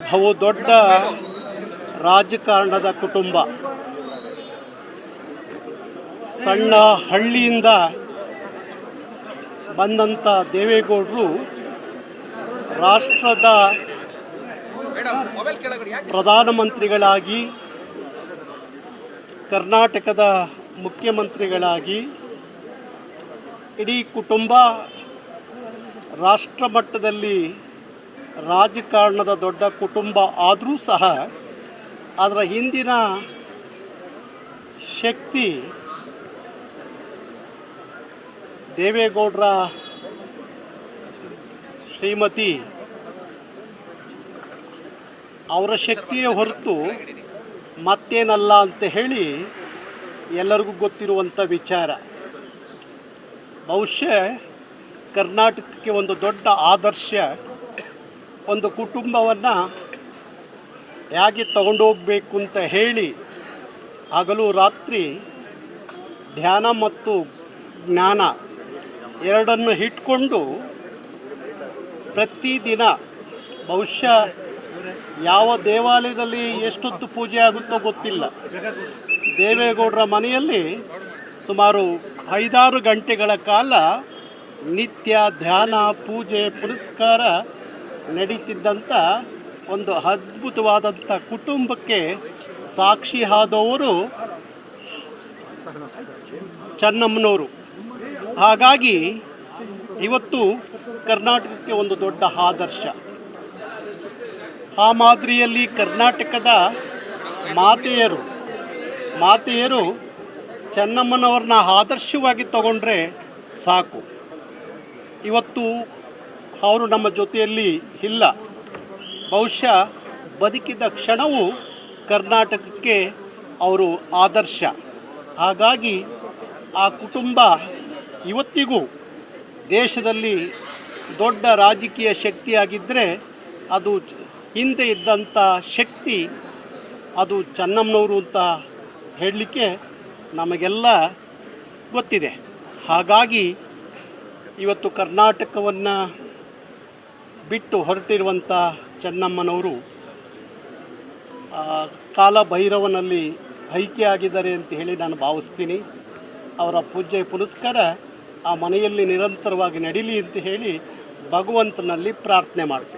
ಅವು ದೊಡ್ಡ ರಾಜಕಾರಣದ ಕುಟುಂಬ. ಸಣ್ಣ ಹಳ್ಳಿಯಿಂದ ಬಂದಂಥ ದೇವೇಗೌಡರು ರಾಷ್ಟ್ರದ ಪ್ರಧಾನಮಂತ್ರಿಗಳಾಗಿ, ಕರ್ನಾಟಕದ ಮುಖ್ಯಮಂತ್ರಿಗಳಾಗಿ ಇಡೀ ಕುಟುಂಬ ರಾಷ್ಟ್ರ ಮಟ್ಟದಲ್ಲಿ ರಾಜಕಾರಣದ ದೊಡ್ಡ ಕುಟುಂಬ ಆದರೂ ಸಹ ಅದರ ಹಿಂದಿನ ಶಕ್ತಿ ದೇವೇಗೌಡರ ಶ್ರೀಮತಿ ಅವರ ಶಕ್ತಿಯೇ ಹೊರತು ಮತ್ತೇನಲ್ಲ ಅಂತ ಹೇಳಿ ಎಲ್ಲರಿಗೂ ಗೊತ್ತಿರುವಂಥ ವಿಚಾರ. ಬಹುಶಃ ಕರ್ನಾಟಕಕ್ಕೆ ಒಂದು ದೊಡ್ಡ ಆದರ್ಶ, ಒಂದು ಕುಟುಂಬವನ್ನು ಹೇಗೆ ತಗೊಂಡೋಗಬೇಕು ಅಂತ ಹೇಳಿ ಹಗಲು ರಾತ್ರಿ ಧ್ಯಾನ ಮತ್ತು ಜ್ಞಾನ ಎರಡನ್ನು ಇಟ್ಕೊಂಡು ಪ್ರತಿದಿನ ಬಹುಶಃ ಯಾವ ದೇವಾಲಯದಲ್ಲಿ ಎಷ್ಟೊತ್ತು ಪೂಜೆ ಆಗುತ್ತೋ ಗೊತ್ತಿಲ್ಲ, ದೇವೇಗೌಡರ ಮನೆಯಲ್ಲಿ ಸುಮಾರು 5-6 ಗಂಟೆಗಳ ಕಾಲ ನಿತ್ಯ ಧ್ಯಾನ, ಪೂಜೆ, ಪುರಸ್ಕಾರ ನಡೀತಿದ್ದಂಥ ಒಂದು ಅದ್ಭುತವಾದಂಥ ಕುಟುಂಬಕ್ಕೆ ಸಾಕ್ಷಿ ಆದವರು ಚೆನ್ನಮ್ಮನವರು. ಹಾಗಾಗಿ ಇವತ್ತು ಕರ್ನಾಟಕಕ್ಕೆ ಒಂದು ದೊಡ್ಡ ಆದರ್ಶ. ಆ ಮಾದರಿಯಲ್ಲಿ ಕರ್ನಾಟಕದ ಮಾತೆಯರು ಚೆನ್ನಮ್ಮನವ್ರನ್ನ ಆದರ್ಶವಾಗಿ ತಗೊಂಡ್ರೆ ಸಾಕು. ಇವತ್ತು ಅವರು ನಮ್ಮ ಜೊತೆಯಲ್ಲಿ ಇಲ್ಲ. ಬಹುಶಃ ಬದುಕಿದ ಕ್ಷಣವೂ ಕರ್ನಾಟಕಕ್ಕೆ ಅವರು ಆದರ್ಶ. ಹಾಗಾಗಿ ಆ ಕುಟುಂಬ ಇವತ್ತಿಗೂ ದೇಶದಲ್ಲಿ ದೊಡ್ಡ ರಾಜಕೀಯ ಶಕ್ತಿಯಾಗಿದ್ದರೆ ಅದು ಹಿಂದೆ ಇದ್ದಂಥ ಶಕ್ತಿ ಅದು ಚೆನ್ನಮ್ಮನವರು ಅಂತ ಹೇಳಲಿಕ್ಕೆ ನಮಗೆಲ್ಲ ಗೊತ್ತಿದೆ. ಹಾಗಾಗಿ ಇವತ್ತು ಕರ್ನಾಟಕವನ್ನು ಬಿಟ್ಟು ಹೊರಟಿರುವಂಥ ಚೆನ್ನಮ್ಮನವರು ಕಾಲಭೈರವನಲ್ಲಿ ಐಕ್ಯ ಆಗಿದ್ದಾರೆ ಅಂತ ಹೇಳಿ ನಾನು ಭಾವಿಸ್ತೀನಿ. ಅವರ ಪೂಜೆ ಪುರಸ್ಕಾರ ಆ ಮನೆಯಲ್ಲಿ ನಿರಂತರವಾಗಿ ನಡೀಲಿ ಅಂತ ಹೇಳಿ ಭಗವಂತನಲ್ಲಿ ಪ್ರಾರ್ಥನೆ ಮಾಡ್ತೀನಿ.